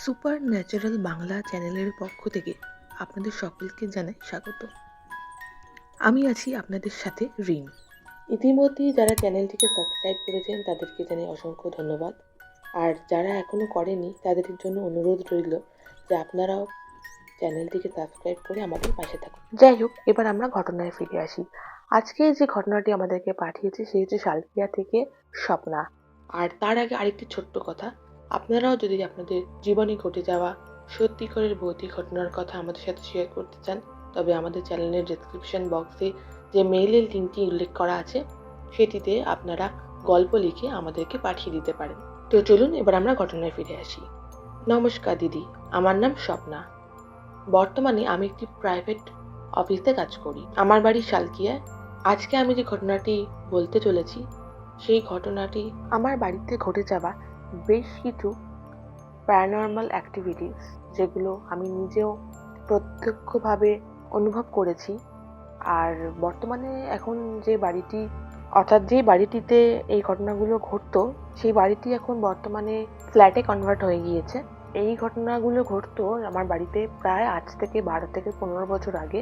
Super natural Bangla চ্যানেলের পক্ষ থেকে আপনাদের সকলকে জানাই স্বাগত। আমি আছি আপনাদের সাথে রিম। ইতিমধ্যেই যারা চ্যানেলটিকে সাবস্ক্রাইব করেছেন তাদেরকে জানাই অসংখ্য ধন্যবাদ। আর যারা এখনও করেনি তাদের জন্য অনুরোধ রইল যে আপনারাও চ্যানেলটিকে সাবস্ক্রাইব করে আমাদের পাশে থাকুন। যাই হোক, এবার আমরা ঘটনায় ফিরে আসি। আজকে যে ঘটনাটি আমাদেরকে পাঠিয়েছে সে হচ্ছে সালকিয়া থেকে স্বপ্না। আর তার আগে আরেকটি ছোট্ট কথা, আপনারাও যদি আপনাদের জীবনে ঘটে যাওয়া সত্যিকারের ভৌতিক ঘটনার কথা আমাদের সাথে শেয়ার করতে চান, তবে আমাদের চ্যানেলের ডেসক্রিপশন বক্সে যে মেইলের লিঙ্কটি উল্লেখ করা আছে সেটিতে আপনারা গল্প লিখে আমাদেরকে পাঠিয়ে দিতে পারেন। তো চলুন এবার আমরা ঘটনায় ফিরে আসি। নমস্কার দিদি, আমার নাম স্বপ্না। বর্তমানে আমি একটি প্রাইভেট অফিসে কাজ করি। আমার বাড়ি সালকিয়ায়। আজকে আমি যে ঘটনাটি বলতে চলেছি সেই ঘটনাটি আমার বাড়িতে ঘটে যাওয়া বেশ কিছু প্যারানর্মাল অ্যাক্টিভিটিস, যেগুলো আমি নিজেও প্রত্যক্ষভাবে অনুভব করেছি। আর বর্তমানে এখন যে বাড়িটি যে বাড়িটিতে এই ঘটনাগুলো ঘটতো সেই বাড়িটি এখন বর্তমানে ফ্ল্যাটে কনভার্ট হয়ে গিয়েছে। এই ঘটনাগুলো ঘটতো আমার বাড়িতে প্রায় আজ থেকে 12 থেকে 15 বছর আগে।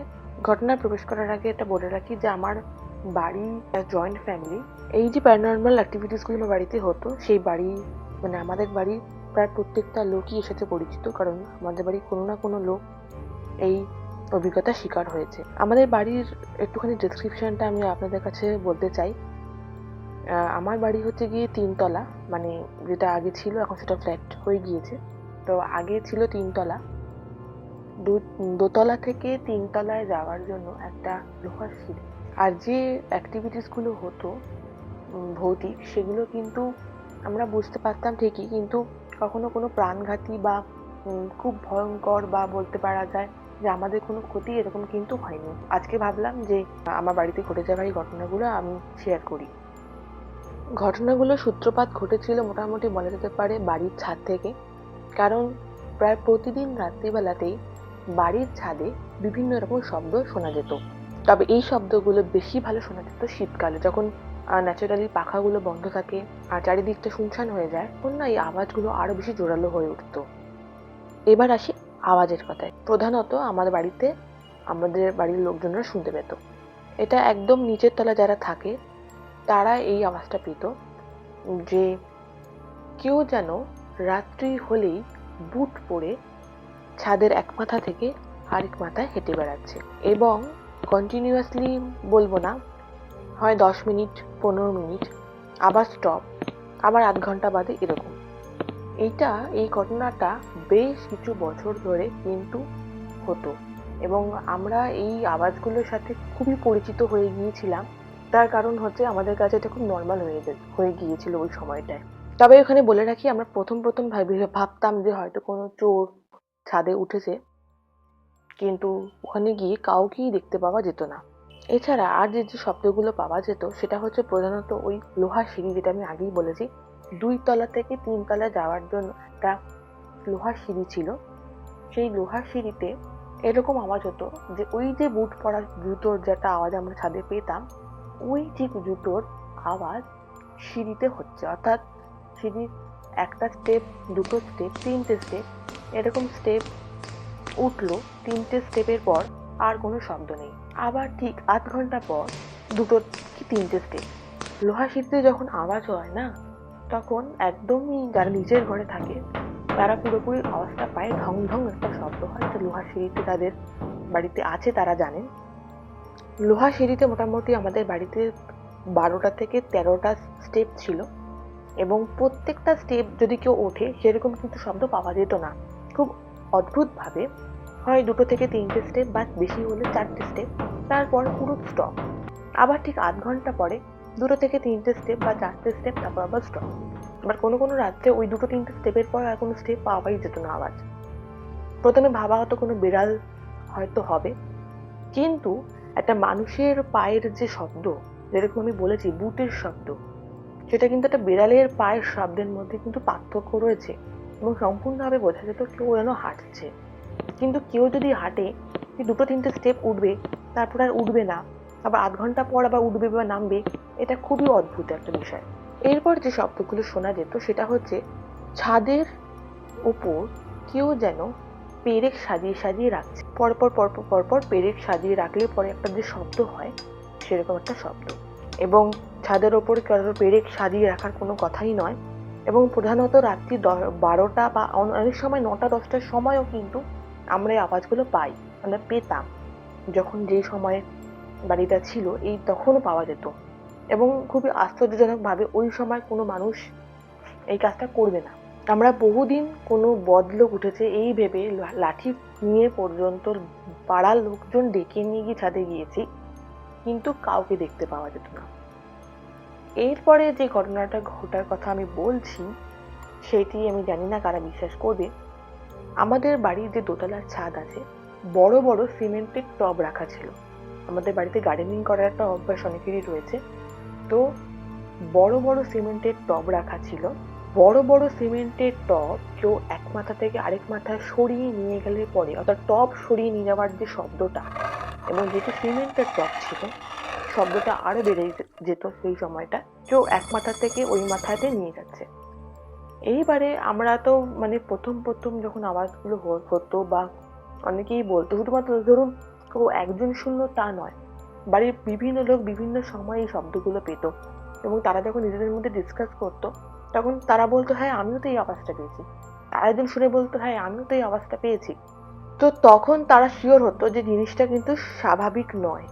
ঘটনায় প্রবেশ করার আগে এটা বলে রাখি যে আমার বাড়ি জয়েন্ট ফ্যামিলি। এই যে প্যারানর্মাল অ্যাক্টিভিটিসগুলো আমার বাড়িতে হতো সেই বাড়ি আমাদের বাড়ির প্রায় প্রত্যেকটা লোকই এর সাথে পরিচিত, কারণ আমাদের বাড়ির কোনো না কোনো লোক এই অভিজ্ঞতার শিকার হয়েছে। আমাদের বাড়ির একটুখানি ডেসক্রিপশনটা আমি আপনাদের কাছে বলতে চাই। আমার বাড়ি হচ্ছে গিয়ে 3 তলা, মানে যেটা আগে ছিল এখন সেটা ফ্ল্যাট হয়ে গিয়েছে। তো আগে ছিল 3 তলা। দোতলা থেকে 3 তলায় যাওয়ার জন্য একটা লোহার সিঁড়ি। আর যে অ্যাক্টিভিটিসগুলো হতো ভৌতিক, সেগুলো কিন্তু আমরা বুঝতে পারতাম ঠিকই, কিন্তু কখনো কোনো প্রাণঘাতী বা খুব ভয়ঙ্কর বা বলতে পারা যায় যে আমাদের কোনো ক্ষতি এরকম কিন্তু হয়নি। আজকে ভাবলাম যে আমার বাড়িতে ঘটে যাওয়া এই ঘটনাগুলো আমি শেয়ার করি। ঘটনাগুলো সূত্রপাত ঘটেছিল মোটামুটি বলা যেতে পারে বাড়ির ছাদ থেকে, কারণ প্রায় প্রতিদিন রাত্রিবেলাতেই বাড়ির ছাদে বিভিন্ন রকম শব্দ শোনা যেত। তবে এই শব্দগুলো বেশি ভালো শোনা যেত শীতকালে, যখন ন্যাচারালি পাখাগুলো বন্ধ থাকে আর চারিদিকটা শুনশান হয়ে যায়, তখন না এই আওয়াজগুলো আরো বেশি জোরালো হয়ে উঠতো। এবার আসি আওয়াজের কথায়। প্রধানত আমাদের বাড়ির লোকজনরা শুনতে পেত। এটা একদম নিচের তলা যারা থাকে তারা এই আওয়াজটা পেত, যে কেউ যেন রাত্রি হলেই বুট পরে ছাদের এক মাথা থেকে আরেক মাথায় হেঁটে বেড়াচ্ছে, এবং কন্টিনিউয়াসলি বলবো না, হয় 10 মিনিট, 15 মিনিট, আবার স্টপ, আবার আধ ঘন্টা বাদে এরকম। এই ঘটনাটা বেশ কিছু বছর ধরে কিন্তু হতো, এবং আমরা এই আওয়াজগুলোর সাথে খুবই পরিচিত হয়ে গিয়েছিলাম। তার কারণ হচ্ছে আমাদের কাছে এটা খুব নর্মাল হয়ে গিয়েছিল ওই সময়টায়। তবে ওখানে বলে রাখি, আমরা প্রথম ভাবতাম যে হয়তো কোনো চোর ছাদে উঠেছে, কিন্তু ওখানে গিয়ে কাউকেই দেখতে পাওয়া যেত না। এছাড়া আর যে শব্দগুলো পাওয়া যেত সেটা হচ্ছে প্রধানত ওই লোহার সিঁড়ি, যেটা আমি আগেই বলেছি। 2 তলা থেকে 3 তলা যাওয়ার জন্য একটা লোহার সিঁড়ি ছিল। সেই লোহার সিঁড়িতে এরকম আওয়াজ হতো যে ওই যে বুট পরা জুতোর যেটা আওয়াজ আমরা ছাদে পেতাম, ওই ঠিক জুতোর আওয়াজ সিঁড়িতে হচ্ছে। অর্থাৎ সিঁড়ির একটা স্টেপ, দুটো স্টেপ, 3টে স্টেপ, এরকম স্টেপ উঠলো। 3টে স্টেপের পর আর কোনো শব্দ নেই। আবার ঠিক আধ ঘন্টা পর 2 কি 3টে স্টেপ। লোহার সিঁড়িতে যখন আওয়াজ হয় না, তখন একদমই যারা নিচের ঘরে থাকে তারা পুরোপুরি আওয়াজটা পায়, ঢং ঢং একটা শব্দ হয়। যে লোহার সিঁড়িতে তাদের বাড়িতে আছে তারা জানেন। লোহার সিঁড়িতে মোটামুটি আমাদের বাড়িতে 12টা থেকে 13টা স্টেপ ছিল, এবং প্রত্যেকটা স্টেপ যদি কেউ ওঠে সেরকম কিন্তু শব্দ পাওয়া যেত না। খুব অদ্ভুতভাবে হয় 2 থেকে 3টে স্টেপ, বা বেশি হলে 4টে স্টেপ, তারপর পুরো স্টপ। আবার ঠিক আধ ঘন্টা পরে 2 থেকে 3টে স্টেপ বা 4টে স্টেপ, তারপর আবার স্টপ। আবার কোনো কোনো রাত্রে ওই 2-3টে স্টেপের পর আর কোনো স্টেপ পাওয়াই যেত না আওয়াজ। প্রথমে ভাবা হতো কোনো বিড়াল হয়তো হবে, কিন্তু একটা মানুষের পায়ের যে শব্দ, যেরকম আমি বলেছি বুটের শব্দ, সেটা কিন্তু একটা বিড়ালের পায়ের শব্দের মধ্যে কিন্তু পার্থক্য রয়েছে, এবং সম্পূর্ণভাবে বোঝা যেত কেউ যেন হাঁটছে। কিন্তু কেউ যদি হাঁটে 2-3টে স্টেপ উঠবে, তারপর আর উঠবে না, আবার আধ ঘন্টা পর আবার উঠবে বা নামবে, এটা খুবই অদ্ভুত একটা বিষয়। এরপর যে শব্দগুলো শোনা যেত সেটা হচ্ছে ছাদের উপর কেউ যেন পেরেক সাজিয়ে সাজিয়ে রাখছে, পরপর পরপর পরপর পেরেক সাজিয়ে রাখলে পরে একটা যে শব্দ হয় সেরকম একটা শব্দ। এবং ছাদের ওপর কারোর পেরেক সাজিয়ে রাখার কোনো কথাই নয়। এবং প্রধানত রাত্রি 12টা বা অনেক সময় 9টা-10টার সময়ও কিন্তু আমরা এই আওয়াজগুলো পাই, আমরা পেতাম। যখন যে সময়ে বাড়িটা ছিল এই তখনও পাওয়া যেত। এবং খুবই আশ্চর্যজনকভাবে ওই সময় কোনো মানুষ এই কাজটা করবে না। আমরা বহুদিন কোনো বদলোক উঠেছে এই ভেবে লাঠি নিয়ে পর্যন্ত পাড়ার লোকজন ডেকে নিয়ে গিয়ে ছাদে গিয়েছি, কিন্তু কাউকে দেখতে পাওয়া যেত না। এরপরে যে ঘটনাটা ঘটার কথা আমি বলছি সেটি আমি জানি না কারা বিশ্বাস করবে। আমাদের বাড়ির যে দোতলার ছাদ আছে, বড় বড় সিমেন্টের টব রাখা ছিল। আমাদের বাড়িতে গার্ডেনিং করার একটা অভ্যাস অনেকেরই রয়েছে। তো বড় বড় সিমেন্টের টব রাখা ছিল। বড় বড় সিমেন্টের টব কেউ এক মাথা থেকে আরেক মাথায় সরিয়ে নিয়ে গেলে পরে, অর্থাৎ টব সরিয়ে নিয়ে যাওয়ার যে শব্দটা, এবং যেহেতু সিমেন্টের টব ছিল শব্দটা আরো বেড়ে যেত সেই সময়টা, কেউ এক মাথা থেকে ওই মাথাতে নিয়ে যাচ্ছে। এইবারে আমরা তো মানে প্রথম যখন আওয়াজগুলো হতো বা অনেকেই বলতো, শুধুমাত্র ধরুন কেউ একজন শুনলো তা নয়, বাড়ির বিভিন্ন লোক বিভিন্ন সময় এই শব্দগুলো পেত। এবং তারা যখন নিজেদের মধ্যে ডিসকাস করতো তখন তারা বলতো, হ্যাঁ আমিও তো এই আওয়াজটা পেয়েছি। আর একজন শুনে বলতো, হ্যাঁ আমিও তো এই আওয়াজটা পেয়েছি। তো তখন তারা শিওর হতো যে জিনিসটা কিন্তু স্বাভাবিক নয়।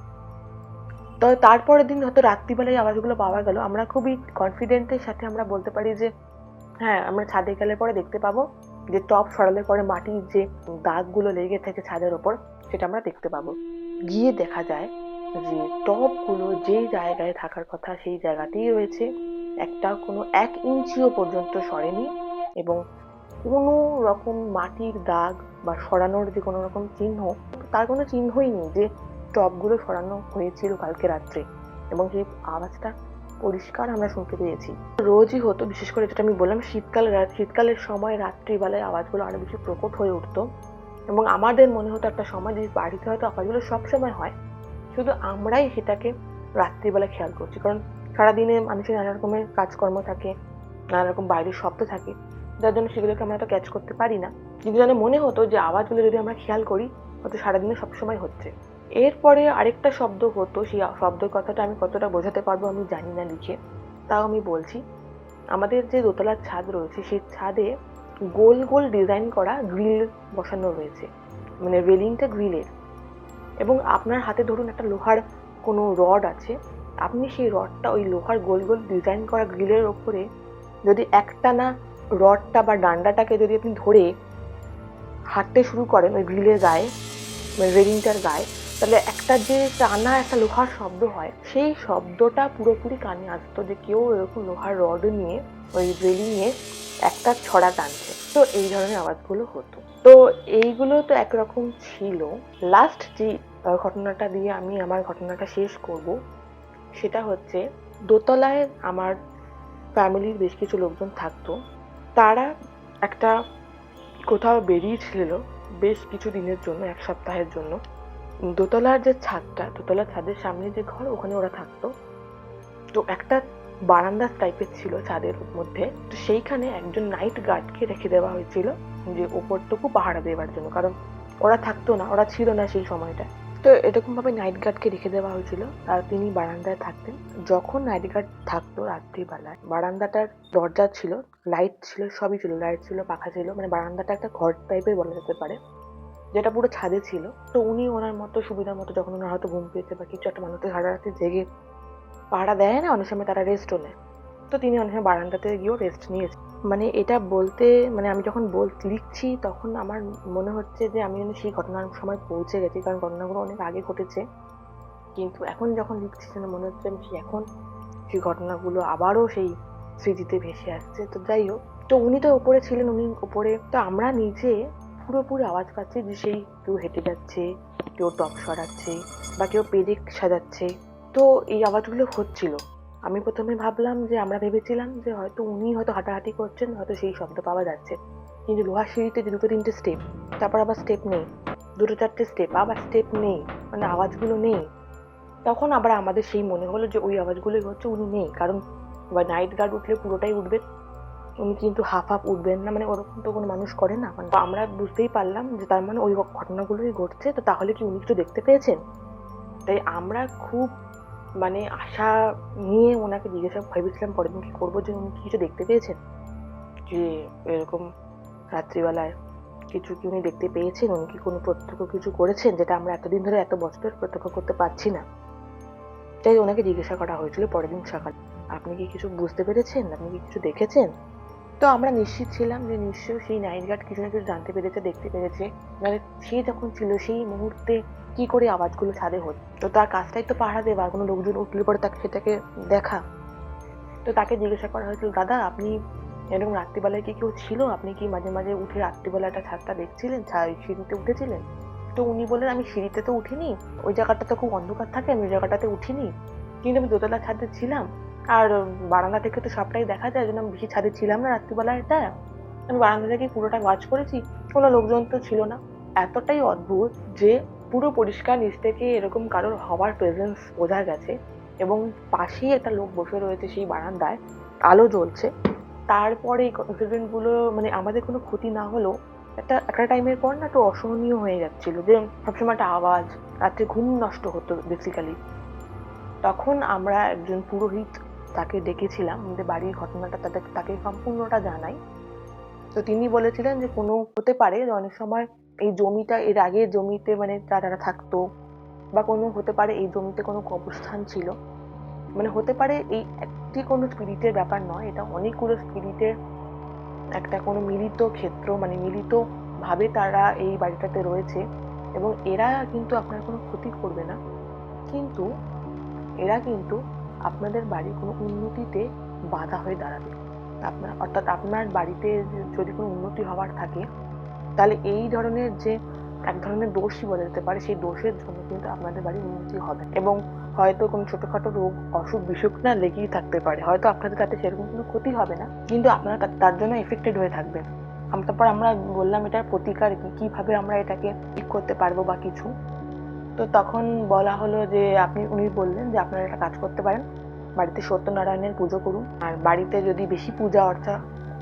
তবে তারপরের দিন হয়তো রাত্রিবেলায় আওয়াজগুলো পাওয়া গেল, আমরা খুবই কনফিডেন্টের সাথে আমরা বলতে পারি যে হ্যাঁ আমরা ছাদে গেলে পরে দেখতে পাবো যে টব সরালে পরে মাটির যে দাগগুলো লেগে থাকে ছাদের ওপর সেটা আমরা দেখতে পাবো। গিয়ে দেখা যায় যে টবগুলো যেই জায়গায় থাকার কথা সেই জায়গাতেই রয়েছে, একটা কোনো 1 ইঞ্চিও পর্যন্ত সরেনি। এবং কোনো রকম মাটির দাগ বা সরানোর যে কোনো রকম চিহ্ন, তার কোনো চিহ্নই নেই যে টবগুলো সরানো হয়েছিল কালকে রাত্রে। এবং সেই আওয়াজটা পরিষ্কার আমরা শুনতে পেয়েছি। রোজই হতো, বিশেষ করে যেটা আমি বললাম শীতকালের সময় রাত্রিবেলায় আওয়াজগুলো আরো বেশি প্রকট হয়ে উঠতো। এবং আমাদের মনে হতো একটা সময় যে বাড়িতে হয়তো আওয়াজগুলো সবসময় হয়, শুধু আমরাই সেটাকে রাত্রিবেলা খেয়াল করছি। কারণ সারাদিনে মানুষের নানা রকমের কাজকর্ম থাকে, নানা রকম বাইরের শব্দ থাকে, যার জন্য সেগুলোকে আমরা তো ক্যাচ করতে পারি না। কিন্তু যেন মনে হতো যে আওয়াজগুলো যদি আমরা খেয়াল করি হয়তো সারাদিনে সবসময় হচ্ছে। এরপরে আরেকটা শব্দ হতো, সেই শব্দের কথাটা আমি কতটা বোঝাতে পারবো আমি জানি না লিখে, তাও আমি বলছি। আমাদের যে দোতলার ছাদ রয়েছে সেই ছাদে গোল গোল ডিজাইন করা গ্রিল বসানো রয়েছে, মানে রেলিংটা গ্রিলের। এবং আপনার হাতে ধরুন একটা লোহার কোনো রড আছে, আপনি সেই রডটা ওই লোহার গোল গোল ডিজাইন করা গ্রিলের ওপরে যদি একটানা রডটা বা ডান্ডাটাকে যদি আপনি ধরে হাঁটতে শুরু করেন ওই গ্রিলের গায়ে, মানে রেলিংটার গায়ে, তাহলে একটা যে টানা একটা লোহার শব্দ হয় সেই শব্দটা পুরোপুরি কানে আসতো, যে কেউ এরকম লোহার রড নিয়ে ওই রেলিংয়ে একটা ছড়া টানছে। তো এই ধরনের আওয়াজগুলো হতো। তো এইগুলো তো একরকম ছিল। লাস্ট যে ঘটনাটা দিয়ে আমি আমার ঘটনাটা শেষ করব সেটা হচ্ছে, দোতলায় আমার ফ্যামিলির বেশ কিছু লোকজন থাকতো। তারা একটা কোথাও বেরিয়েছিল বেশ কিছু দিনের জন্য, 1 সপ্তাহের জন্য। দোতলার যে ছাদটা, দোতলার ছাদের সামনে যে ঘর, ওখানে ওরা থাকতো। তো একটা বারান্দা টাইপের ছিল ছাদের মধ্যে, তো সেইখানে একজন নাইট গার্ডকে রেখে দেওয়া হয়েছিল যে ওপরটুকু পাহারা দেওয়ার জন্য, কারণ ওরা থাকতো না, ওরা ছিল না সেই সময়টা। তো এরকম ভাবে নাইট গার্ডকে রেখে দেওয়া হয়েছিল, আর তিনি বারান্দায় থাকতেন। যখন নাইট গার্ড থাকতো রাত্রিবেলায়, বারান্দাটার দরজা ছিল, লাইট ছিল, সবই ছিল, লাইট ছিল, পাখা ছিল, মানে বারান্দাটা একটা ঘর টাইপের বলা যেতে পারে, যেটা পুরো ছাদে ছিল। তো উনি ওনার মতো সুবিধা মতো যখন ওনার হয়তো ঘুম পেয়েছে বা কিছু, একটা মানুষের সারা রাত্রি জেগে পাহারা দেয় না, অনেক সময় তারা রেস্টও নেয়, তো তিনি অনেক সময় বারান্দাতে গিয়েও রেস্ট নিয়েছে। মানে এটা বলতে, মানে আমি যখন লিখছি তখন আমার মনে হচ্ছে যে আমি যেন সেই ঘটনার সময় পৌঁছে গেছি, কারণ ঘটনাগুলো অনেক আগে ঘটেছে। কিন্তু এখন যখন লিখছি যেন মনে হচ্ছে আমি এখন সেই ঘটনাগুলো আবারও সেই স্মৃতিতে ভেসে আসছে। তো যাই হোক, তো উনি তো ওপরে ছিলেন, উনি ওপরে, তো আমরা নিচে পুরোপুরি আওয়াজ পাচ্ছি যে সেই কেউ হেঁটে যাচ্ছে, কেউ টব সরাচ্ছে বা কেউ পেরেক সাজাচ্ছে। তো এই আওয়াজগুলো হচ্ছিল। আমি প্রথমে ভাবলাম যে, আমরা ভেবেছিলাম যে হয়তো উনি হয়তো হাঁটাহাঁটি করছেন, হয়তো সেই শব্দ পাওয়া যাচ্ছে। কিন্তু লোহার সিঁড়িতে যে 2-3টে স্টেপ, তারপর আবার স্টেপ নেই, 2-4টে স্টেপ, আবার স্টেপ নেই, মানে আওয়াজগুলো নেই। তখন আবার আমাদের সেই মনে হলো যে ওই আওয়াজগুলোই হচ্ছে, উনি নেই। কারণ নাইট গার্ড উঠলে পুরোটাই উঠবে, উনি কিন্তু হাফ হাফ উঠবেন না, মানে ওরকম তো কোনো মানুষ করে না। মানে আমরা বুঝতেই পারলাম যে তার মানে ওই ঘটনাগুলোই ঘটছে, তো তাহলে কি উনি কিছু দেখতে পেয়েছেন? তাই আমরা খুব মানে আশা নিয়ে ওনাকে জিজ্ঞাসা ভেবেছিলাম পরের দিন কি করবো, যে উনি কিছু দেখতে পেয়েছেন, যে এরকম রাত্রিবেলায় কিছু কি উনি দেখতে পেয়েছেন, উনি কি কোনো প্রত্যক্ষ কিছু করেছেন যেটা আমরা এতদিন ধরে এত বছর প্রত্যক্ষ করতে পারছি না। তাই ওনাকে জিজ্ঞাসা করা হয়েছিল পরের দিন সকালে, আপনি কি কিছু বুঝতে পেরেছেন, আপনি কি কিছু দেখেছেন? তো আমরা নিশ্চিত ছিলাম যে নিশ্চয়ই সেই নাইট গার্ড কিছু না কিছু জানতে পেরেছে, দেখতে পেরেছে, মানে সে যখন ছিল সেই মুহূর্তে কি করে আওয়াজগুলো ছাদে হতো। তো তার কাজটাই তো পাহারা দেওয়া, কোনো লোকজন উঠলে পরে তাকে সেটাকে দেখা। তো তাকে জিজ্ঞাসা করা হয়েছিল, দাদা আপনি এরকম রাত্রিবেলায় কি কেউ ছিল, আপনি কি মাঝে মাঝে উঠে রাত্রিবেলাটা ছাদটা দেখছিলেন, সিঁড়িতে উঠেছিলেন? তো উনি বললেন, আমি সিঁড়িতে তো উঠিনি, ওই জায়গাটা তো খুব অন্ধকার থাকে, আমি ওই জায়গাটাতে উঠিনি, কিন্তু আমি দোতলার ছাদে ছিলাম, আর বারান্দা থেকে তো সবটাই দেখা যায়, যেন আমি বেশি ছাদে ছিলাম না রাত্রিবেলাটা, আমি বারান্দা থেকে পুরোটা ওয়াচ করেছি, কোনো লোকজন তো ছিল না। এতটাই অদ্ভুত যে পুরো পরিষ্কার নিচ থেকে এরকম কারোর হওয়ার প্রেজেন্স বোঝা গেছে, এবং পাশেই একটা লোক বসে রয়েছে সেই বারান্দায়, আলো জ্বলছে। তারপরে এই ইনসিডেন্ট গুলো মানে আমাদের কোনো ক্ষতি না হলেও একটা টাইমের পর না একটু অসহনীয় হয়ে যাচ্ছিল, যে সবসময় একটা আওয়াজ, রাত্রে ঘুম নষ্ট হতো বেসিক্যালি। তখন আমরা একজন পুরোহিত তাকে ডেকেছিলাম, আমাদের বাড়ির ঘটনাটা তাকে সম্পূর্ণটা জানাই। তো তিনি বলেছিলেন যে কোনো হতে পারে যে অনেক সময় এই জমিটা এর আগে জমিতে মানে যারা থাকতো, বা কোনো হতে পারে এই জমিতে কোনো কবরস্থান ছিল, মানে হতে পারে এই একটি কোনো স্পিরিটের ব্যাপার নয়, এটা অনেকগুলো স্পিরিটের একটা কোনো মিলিত ক্ষেত্র, মানে মিলিত ভাবে তারা এই বাড়িটাতে রয়েছে, এবং এরা কিন্তু আপনার কোনো ক্ষতি করবে না, কিন্তু এরা কিন্তু আপনাদের বাড়ির কোনো উন্নতিতে বাধা হয়ে দাঁড়াবে। অর্থাৎ আপনার বাড়িতে যদি কোনো উন্নতি হওয়ার থাকে, তাহলে এই ধরনের যে এক ধরনের দোষই বলা যেতে পারে, সেই দোষের জন্য কিন্তু আপনাদের বাড়ির উন্নতি হবে, এবং হয়তো কোনো ছোটখাটো রোগ অসুখ বিসুখ না লেগেই থাকতে পারে, হয়তো আপনাদের তাতে সেরকম কোনো ক্ষতি হবে না, কিন্তু আপনারা তার জন্য এফেক্টেড হয়ে থাকবেন। তারপর আমরা বললাম এটার প্রতিকার কি, কিভাবে আমরা এটাকে ঠিক করতে পারবো বা কিছু। তো তখন বলা হলো যে উনি বললেন যে আপনারা একটা কাজ করতে পারেন, বাড়িতে সত্যনারায়ণের পুজো করুন, আর বাড়িতে যদি বেশি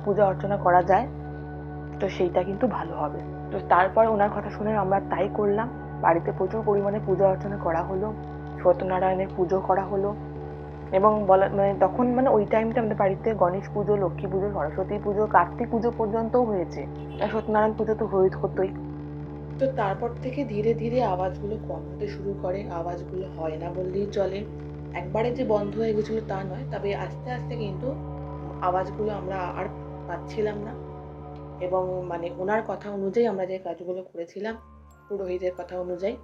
পূজা অর্চনা করা যায় তো সেইটা কিন্তু ভালো হবে। তো তারপর ওনার কথা শুনে আমরা তাই করলাম, বাড়িতে প্রচুর পরিমাণে পূজা অর্চনা করা হলো, সত্যনারায়ণের পুজো করা হলো, এবং মানে তখন মানে ওই টাইমটা আমাদের বাড়িতে গণেশ পুজো, লক্ষ্মী পুজো, সরস্বতী পুজো, কার্তিক পুজো পর্যন্তও হয়েছে, আর সত্যনারায়ণ পুজো তো হতোই। তো তারপর থেকে ধীরে ধীরে আওয়াজগুলো কম হতে শুরু করে, আওয়াজগুলো হয় না বললেই চলে, একবারে যে বন্ধ হয়ে গেছিল তা নয়, তবে আস্তে আস্তে কিন্তু আওয়াজগুলো আমরা আর পাচ্ছিলাম না, এবং মানে ওনার কথা অনুযায়ী আমরা যে কাজগুলো করেছিলাম, পুরোহিতের কথা অনুযায়ী,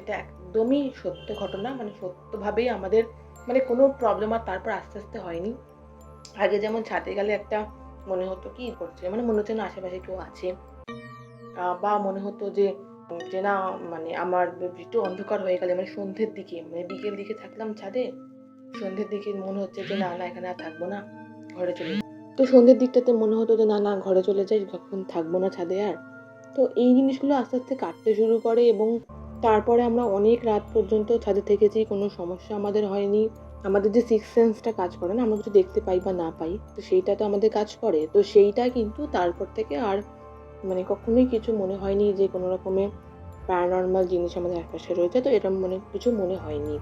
এটা একদমই সত্য ঘটনা, মানে সত্যভাবেই আমাদের মানে কোনো প্রবলেম আর তারপর আস্তে আস্তে হয়নি। আগে যেমন ছাদে গেলে একটা মনে হতো কি করছে, মানে মনে হচ্ছে না আশেপাশে কেউ আছে, বা মনে হতো যে যে না মানে আমার একটু অন্ধকার হয়ে গেলে, মানে সন্ধ্যের দিকে, মানে বিকেল দিকে থাকলাম ছাদে, সন্ধ্যের দিকে মনে হচ্ছে যে না না এখানে আর থাকবো না, ঘরে চলে যাই। তো সন্ধ্যের দিকটাতে মনে হতো যে না না ঘরে চলে যাই, যখন থাকবো না ছাদে আর। তো এই জিনিসগুলো আস্তে আস্তে কাটতে শুরু করে, এবং তারপরে আমরা অনেক রাত পর্যন্ত ছাদে থেকেছি, কোনো সমস্যা আমাদের হয়নি। আমাদের যে সিক্স সেন্সটা কাজ করে না, আমরা কিছু দেখতে পাই বা না পাই, তো সেইটা তো আমাদের কাজ করে, তো সেইটা কিন্তু তারপর থেকে আর মানে কখনোই কিছু মনে হয়নি যে কোনো রকমের প্যারানর্মাল জিনিস আমাদের আশেপাশে রয়েছে, তো এরকম মানে কিছু মনে হয়নি।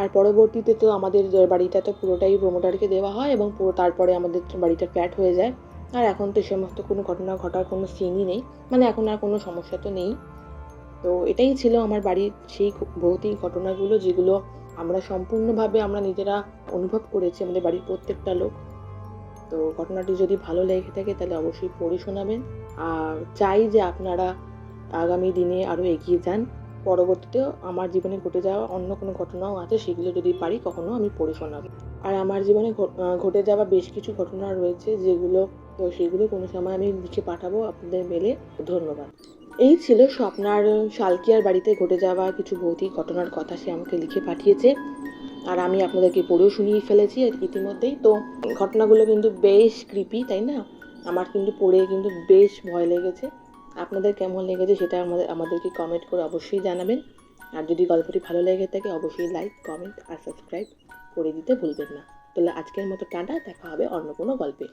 আর পরবর্তীতে তো আমাদের বাড়িটা তো পুরোটাই প্রমোটারকে দেওয়া হয়, এবং পুরো তারপরে আমাদের বাড়িটা ফ্ল্যাট হয়ে যায়, আর এখন তো সমস্ত কোনো ঘটনা ঘটার কোনো সিনই নেই, মানে এখন আর কোনো সমস্যা তো নেই। তো এটাই ছিল আমার বাড়ির সেই ভৌতিক ঘটনাগুলো, যেগুলো আমরা সম্পূর্ণভাবে আমরা নিজেরা অনুভব করেছি, আমাদের বাড়ির প্রত্যেকটা লোক। তো ঘটনাটি যদি ভালো লেগে থাকে তাহলে অবশ্যই পড়ে শোনাবেন, আর চাই যে আপনারা আগামী দিনে আরও এগিয়ে যান। পরবর্তীতেও আমার জীবনে ঘটে যাওয়া অন্য কোনো ঘটনাও আছে, সেগুলো যদি পারি কখনো আমি পড়ে শোনাবো। আর আমার জীবনে ঘটে যাওয়া বেশ কিছু ঘটনা রয়েছে যেগুলো, তো সেগুলো কোনো সময় আমি লিখে পাঠাবো আপনাদের মেলে। ধন্যবাদ। এই ছিল স্বপ্নার শালকিয়ার বাড়িতে ঘটে যাওয়া কিছু ভৌতিক ঘটনার কথা, সে আমাকে লিখে পাঠিয়েছে, আর আমি আপনাদেরকে পড়েও শুনিয়ে ফেলেছি ইতিমধ্যেই। তো ঘটনাগুলো কিন্তু বেশ ক্রিপি, তাই না? আমার কিন্তু পড়ে কিন্তু বেশ ভয় লেগেছে। আপনাদের কেমন লেগেছে সেটা আমাদেরকে কমেন্ট করে অবশ্যই জানাবেন, আর যদি গল্পটি ভালো লেগে থাকে অবশ্যই লাইক, কমেন্ট আর সাবস্ক্রাইব করে দিতে ভুলবেন না। তাহলে আজকের মতো টাটা, দেখা হবে অন্য কোনো গল্পে।